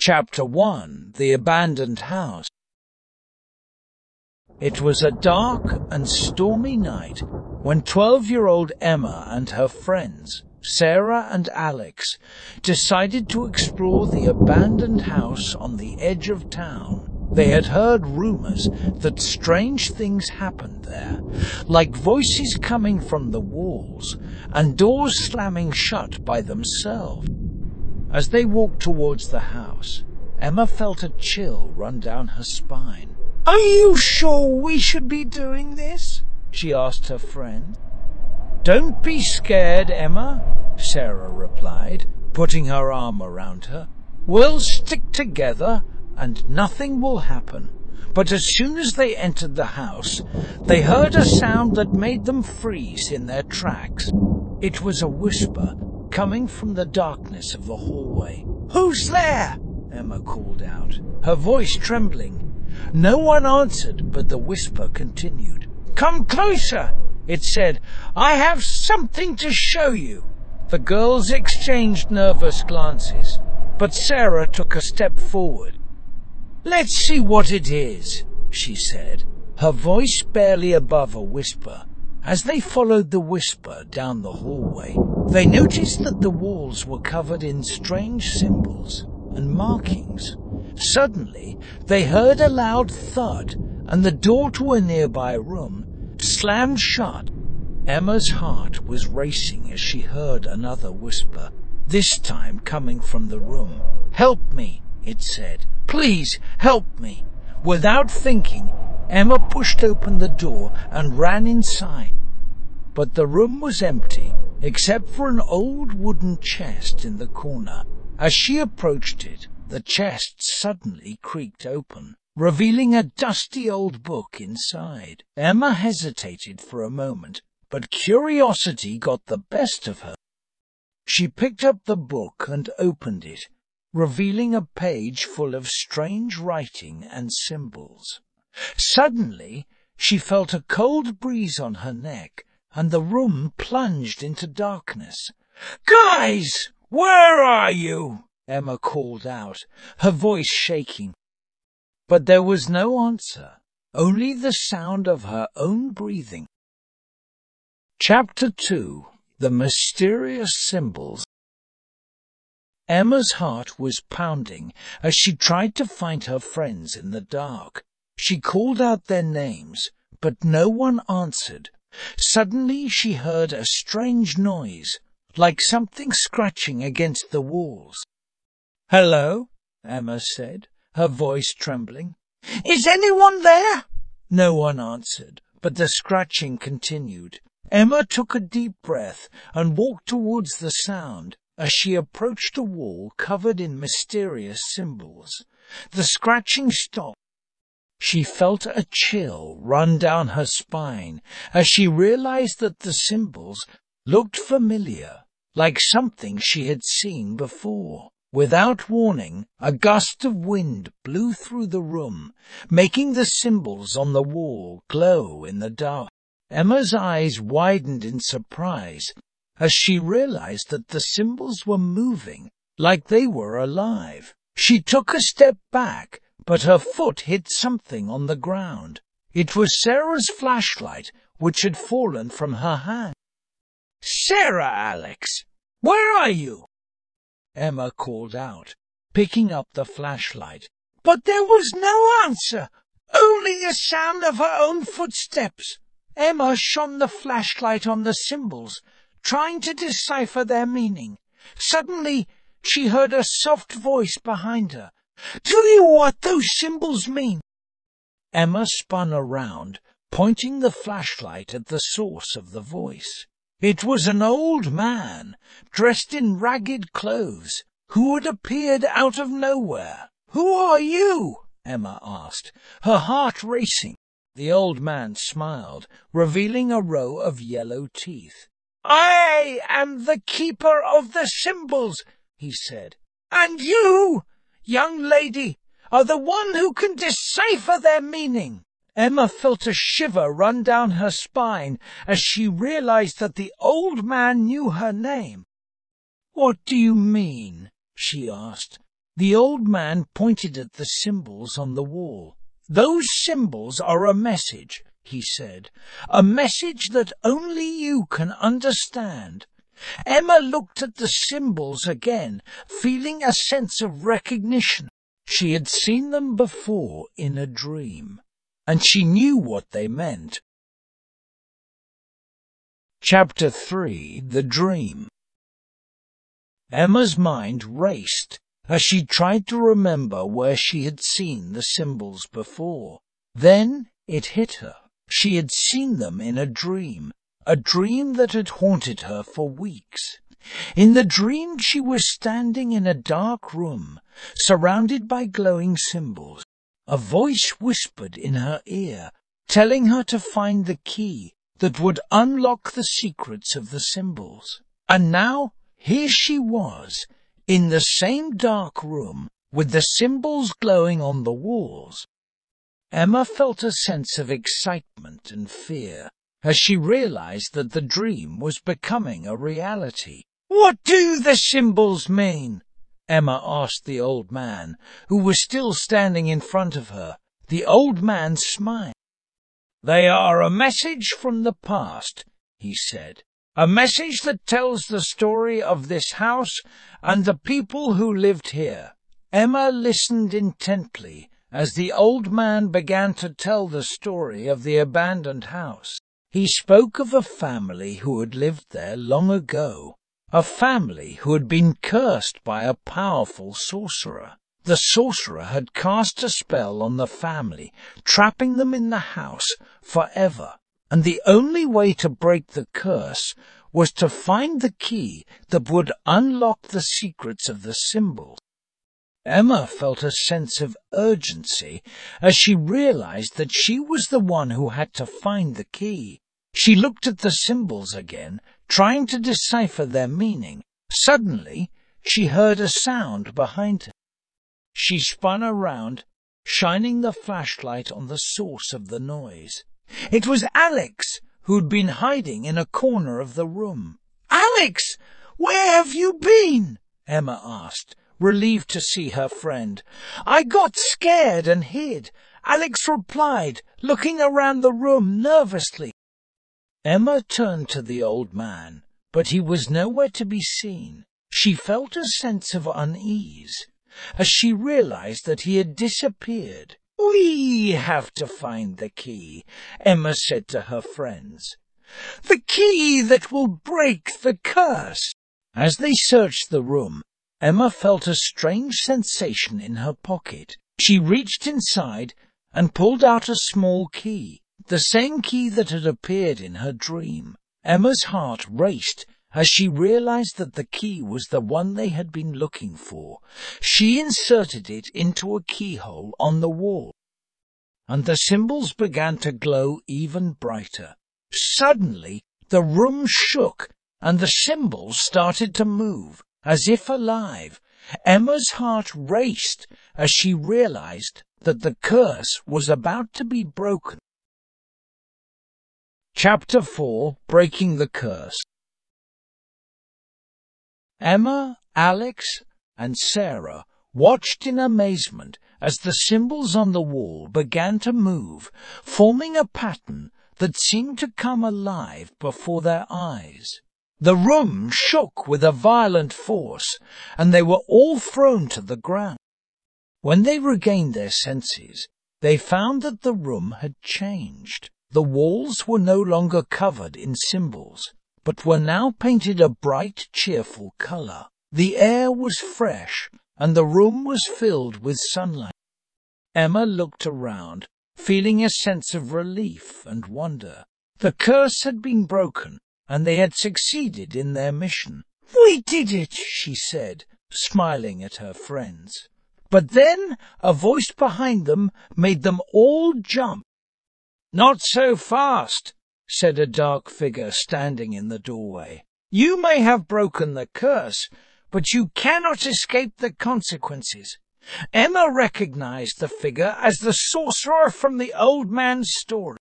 Chapter 1: The Abandoned House. It was a dark and stormy night when 12-year-old Emma and her friends, Sarah and Alex, decided to explore the abandoned house on the edge of town. They had heard rumors that strange things happened there, like voices coming from the walls and doors slamming shut by themselves. As they walked towards the house, Emma felt a chill run down her spine. "Are you sure we should be doing this?" she asked her friend. "Don't be scared, Emma," Sarah replied, putting her arm around her. "We'll stick together and nothing will happen." But as soon as they entered the house, they heard a sound that made them freeze in their tracks. It was a whisper coming from the darkness of the hallway. "Who's there?" Emma called out, her voice trembling. No one answered, but the whisper continued. "Come closer," it said. "I have something to show you." The girls exchanged nervous glances, but Sarah took a step forward. "Let's see what it is," she said, her voice barely above a whisper. As they followed the whisper down the hallway, they noticed that the walls were covered in strange symbols and markings. Suddenly, they heard a loud thud, and the door to a nearby room slammed shut. Emma's heart was racing as she heard another whisper, this time coming from the room. "Help me," it said. "Please, help me." Without thinking, Emma pushed open the door and ran inside. But the room was empty, except for an old wooden chest in the corner. As she approached it, the chest suddenly creaked open, revealing a dusty old book inside. Emma hesitated for a moment, but curiosity got the best of her. She picked up the book and opened it, revealing a page full of strange writing and symbols. Suddenly, she felt a cold breeze on her neck, and the room plunged into darkness. "Guys, where are you?" Emma called out, her voice shaking. But there was no answer, only the sound of her own breathing. Chapter 2: The Mysterious Symbols. Emma's heart was pounding as she tried to find her friends in the dark. She called out their names, but no one answered. Suddenly she heard a strange noise, like something scratching against the walls. "Hello," Emma said, her voice trembling. "Is anyone there?" No one answered, but the scratching continued. Emma took a deep breath and walked towards the sound. As she approached a wall covered in mysterious symbols, the scratching stopped. She felt a chill run down her spine as she realized that the symbols looked familiar, like something she had seen before. Without warning, a gust of wind blew through the room, making the symbols on the wall glow in the dark. Emma's eyes widened in surprise as she realized that the symbols were moving like they were alive. She took a step back, but her foot hit something on the ground. It was Sarah's flashlight, which had fallen from her hand. "Sarah, Alex, where are you?" Emma called out, picking up the flashlight. But there was no answer, only the sound of her own footsteps. Emma shone the flashlight on the symbols, trying to decipher their meaning. Suddenly, she heard a soft voice behind her. "Tell you what those symbols mean." Emma spun around, pointing the flashlight at the source of the voice. It was an old man, dressed in ragged clothes, who had appeared out of nowhere. "Who are you?" Emma asked, her heart racing. The old man smiled, revealing a row of yellow teeth. "I am the keeper of the symbols," he said. "And you, young lady, are the one who can decipher their meaning." Emma felt a shiver run down her spine as she realized that the old man knew her name. "What do you mean?" she asked, The old man pointed at the symbols on the wall. "Those symbols are a message," he said, "a message that only you can understand." Emma looked at the symbols again, feeling a sense of recognition. She had seen them before in a dream, and she knew what they meant. Chapter 3: The Dream. Emma's mind raced as she tried to remember where she had seen the symbols before. Then it hit her. She had seen them in a dream that had haunted her for weeks. In the dream, she was standing in a dark room, surrounded by glowing symbols. A voice whispered in her ear, telling her to find the key that would unlock the secrets of the symbols. And now, here she was, in the same dark room, with the symbols glowing on the walls. Emma felt a sense of excitement and fear as she realized that the dream was becoming a reality. "What do the symbols mean?" Emma asked the old man, who was still standing in front of her. The old man smiled. "They are a message from the past," he said. "A message that tells the story of this house and the people who lived here." Emma listened intently as the old man began to tell the story of the abandoned house. He spoke of a family who had lived there long ago, a family who had been cursed by a powerful sorcerer. The sorcerer had cast a spell on the family, trapping them in the house forever, and the only way to break the curse was to find the key that would unlock the secrets of the symbols. Emma felt a sense of urgency as she realized that she was the one who had to find the key. She looked at the symbols again, trying to decipher their meaning. Suddenly, she heard a sound behind her. She spun around, shining the flashlight on the source of the noise. It was Alex, who'd been hiding in a corner of the room. "Alex, where have you been?" Emma asked, relieved to see her friend. "I got scared and hid," Alex replied, looking around the room nervously. Emma turned to the old man, but he was nowhere to be seen. She felt a sense of unease as she realized that he had disappeared. "We have to find the key," Emma said to her friends. "The key that will break the curse." As they searched the room, Emma felt a strange sensation in her pocket. She reached inside and pulled out a small key, the same key that had appeared in her dream. Emma's heart raced as she realized that the key was the one they had been looking for. She inserted it into a keyhole on the wall, and the symbols began to glow even brighter. Suddenly, the room shook, and the symbols started to move, as if alive. Emma's heart raced as she realized that the curse was about to be broken. Chapter 4: Breaking the Curse. Emma, Alex, and Sarah watched in amazement as the symbols on the wall began to move, forming a pattern that seemed to come alive before their eyes. The room shook with a violent force, and they were all thrown to the ground. When they regained their senses, they found that the room had changed. The walls were no longer covered in symbols, but were now painted a bright, cheerful color. The air was fresh, and the room was filled with sunlight. Emma looked around, feeling a sense of relief and wonder. The curse had been broken, and they had succeeded in their mission. "We did it," she said, smiling at her friends. But then a voice behind them made them all jump. "Not so fast," said a dark figure standing in the doorway. "You may have broken the curse, but you cannot escape the consequences." Emma recognized the figure as the sorcerer from the old man's story.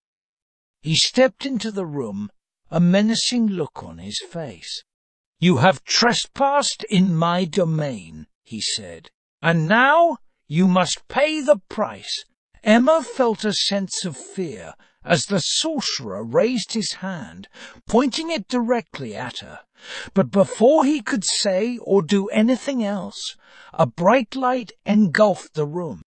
He stepped into the room, a menacing look on his face. "You have trespassed in my domain," he said. And now you must pay the price." Emma felt a sense of fear as the sorcerer raised his hand, pointing it directly at her. But before he could say or do anything else, a bright light engulfed the room.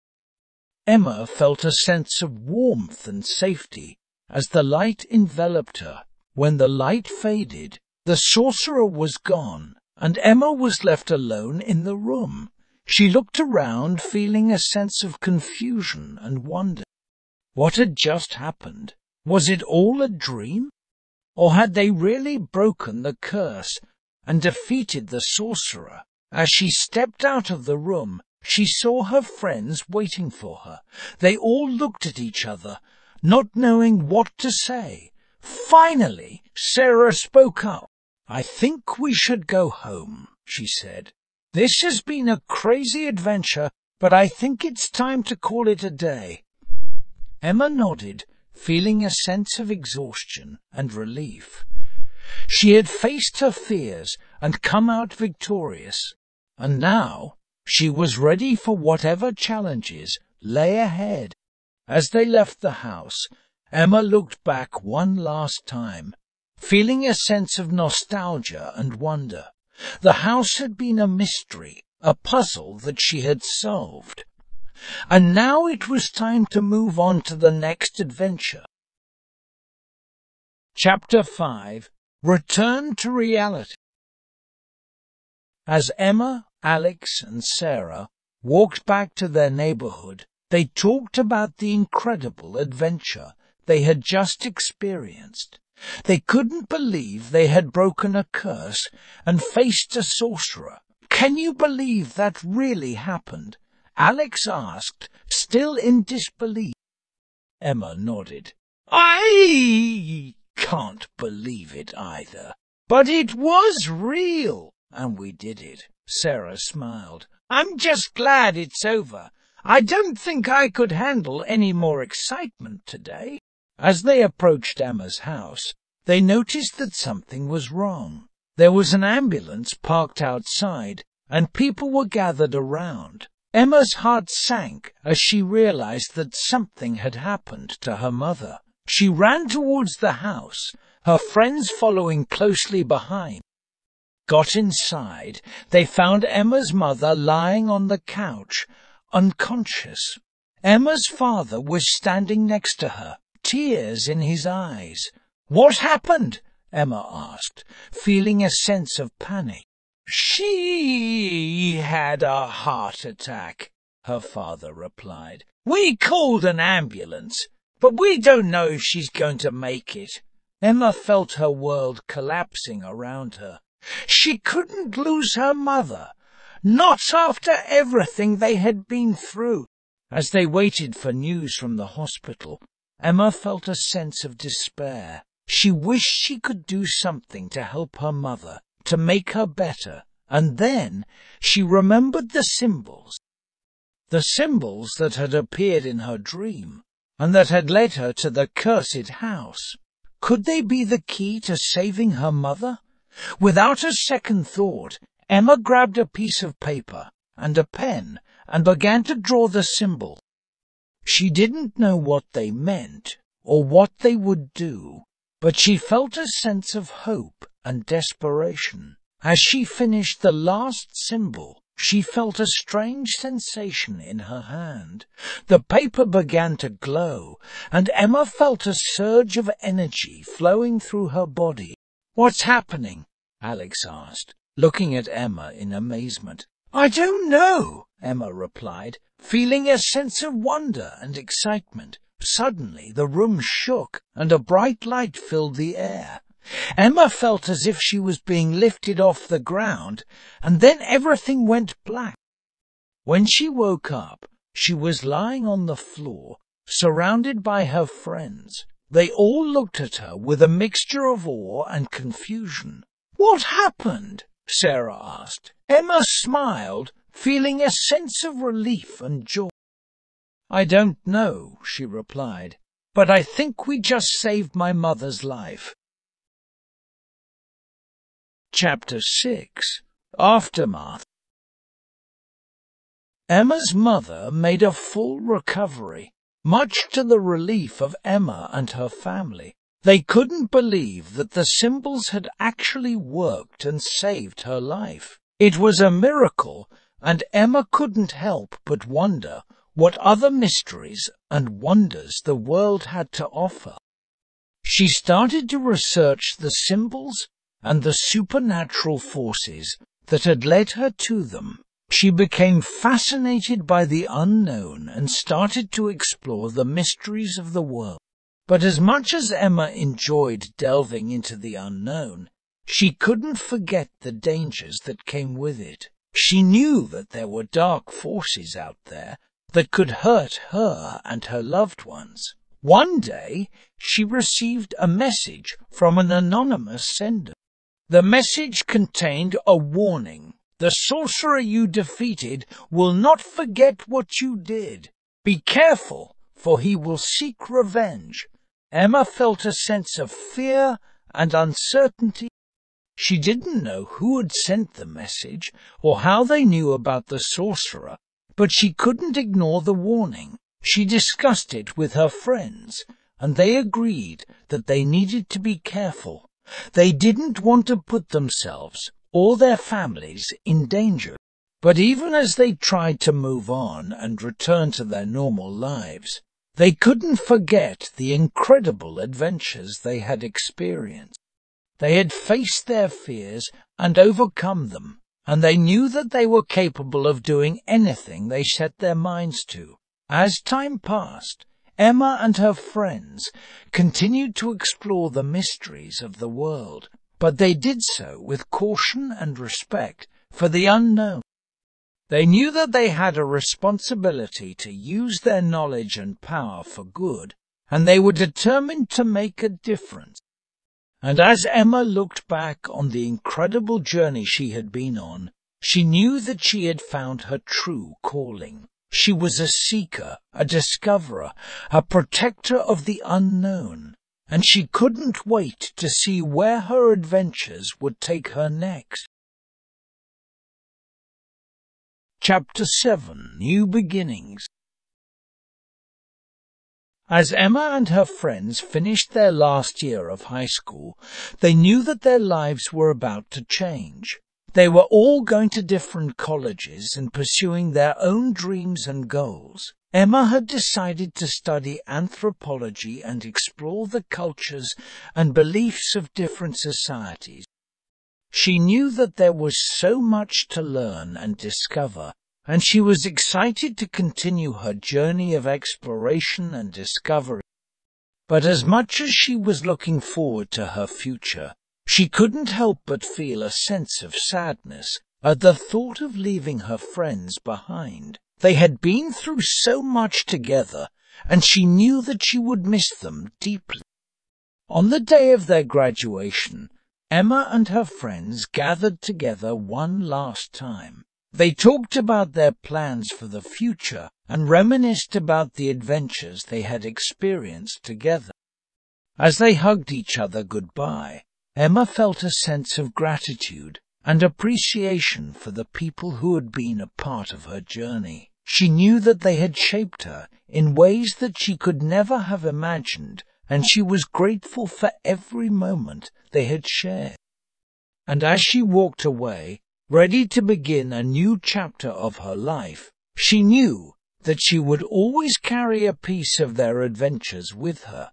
Emma felt a sense of warmth and safety as the light enveloped her. When the light faded, the sorcerer was gone, and Emma was left alone in the room. She looked around, feeling a sense of confusion and wonder. What had just happened? Was it all a dream? Or had they really broken the curse and defeated the sorcerer? As she stepped out of the room, she saw her friends waiting for her. They all looked at each other, not knowing what to say. Finally, Sarah spoke up. "I think we should go home," she said. "This has been a crazy adventure, but I think it's time to call it a day." Emma nodded, feeling a sense of exhaustion and relief. She had faced her fears and come out victorious, and now she was ready for whatever challenges lay ahead. As they left the house, Emma looked back one last time, feeling a sense of nostalgia and wonder. The house had been a mystery, a puzzle that she had solved. And now it was time to move on to the next adventure. Chapter 5. Return to Reality. As Emma, Alex, and Sarah walked back to their neighborhood, they talked about the incredible adventure they had just experienced. They couldn't believe they had broken a curse and faced a sorcerer. "Can you believe that really happened?" Alex asked, still in disbelief. Emma nodded. "I can't believe it either. But it was real, and we did it." Sarah smiled. "I'm just glad it's over. I don't think I could handle any more excitement today." As they approached Emma's house, they noticed that something was wrong. There was an ambulance parked outside, and people were gathered around. Emma's heart sank as she realized that something had happened to her mother. She ran towards the house, her friends following closely behind. Got inside, they found Emma's mother lying on the couch, unconscious. Emma's father was standing next to her, tears in his eyes. "What happened?" Emma asked, feeling a sense of panic. "She had a heart attack," her father replied. "We called an ambulance, but we don't know if she's going to make it." Emma felt her world collapsing around her. She couldn't lose her mother, not after everything they had been through. As they waited for news from the hospital, Emma felt a sense of despair. She wished she could do something to help her mother, to make her better, and then she remembered the symbols that had appeared in her dream, and that had led her to the cursed house. Could they be the key to saving her mother? Without a second thought, Emma grabbed a piece of paper and a pen and began to draw the symbols. She didn't know what they meant or what they would do, but she felt a sense of hope and desperation. As she finished the last symbol, she felt a strange sensation in her hand. The paper began to glow, and Emma felt a surge of energy flowing through her body. "What's happening?" Alex asked, looking at Emma in amazement. "I don't know," Emma replied, feeling a sense of wonder and excitement. Suddenly the room shook, and a bright light filled the air. Emma felt as if she was being lifted off the ground, and then everything went black. When she woke up, she was lying on the floor, surrounded by her friends. They all looked at her with a mixture of awe and confusion. "What happened?" Sarah asked. Emma smiled, feeling a sense of relief and joy. "I don't know," she replied, "but I think we just saved my mother's life." Chapter 6. Aftermath. Emma's mother made a full recovery, much to the relief of Emma and her family. They couldn't believe that the symbols had actually worked and saved her life. It was a miracle, and Emma couldn't help but wonder what other mysteries and wonders the world had to offer. She started to research the symbols and the supernatural forces that had led her to them. She became fascinated by the unknown and started to explore the mysteries of the world. But as much as Emma enjoyed delving into the unknown, she couldn't forget the dangers that came with it. She knew that there were dark forces out there that could hurt her and her loved ones. One day, she received a message from an anonymous sender. The message contained a warning. The sorcerer you defeated will not forget what you did. Be careful, for he will seek revenge. Emma felt a sense of fear and uncertainty. She didn't know who had sent the message or how they knew about the sorcerer, but she couldn't ignore the warning. She discussed it with her friends, and they agreed that they needed to be careful. They didn't want to put themselves or their families in danger. But even as they tried to move on and return to their normal lives, they couldn't forget the incredible adventures they had experienced. They had faced their fears and overcome them, and they knew that they were capable of doing anything they set their minds to. As time passed, Emma and her friends continued to explore the mysteries of the world, but they did so with caution and respect for the unknown. They knew that they had a responsibility to use their knowledge and power for good, and they were determined to make a difference. And as Emma looked back on the incredible journey she had been on, she knew that she had found her true calling. She was a seeker, a discoverer, a protector of the unknown, and she couldn't wait to see where her adventures would take her next. Chapter 7: New Beginnings. As Emma and her friends finished their last year of high school, they knew that their lives were about to change. They were all going to different colleges and pursuing their own dreams and goals. Emma had decided to study anthropology and explore the cultures and beliefs of different societies. She knew that there was so much to learn and discover, and she was excited to continue her journey of exploration and discovery. But as much as she was looking forward to her future, she couldn't help but feel a sense of sadness at the thought of leaving her friends behind. They had been through so much together, and she knew that she would miss them deeply. On the day of their graduation, Emma and her friends gathered together one last time. They talked about their plans for the future and reminisced about the adventures they had experienced together. As they hugged each other goodbye, Emma felt a sense of gratitude and appreciation for the people who had been a part of her journey. She knew that they had shaped her in ways that she could never have imagined, and she was grateful for every moment they had shared. And as she walked away, ready to begin a new chapter of her life, she knew that she would always carry a piece of their adventures with her.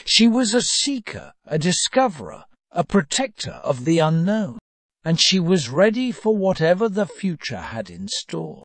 She was a seeker, a discoverer, a protector of the unknown, and she was ready for whatever the future had in store.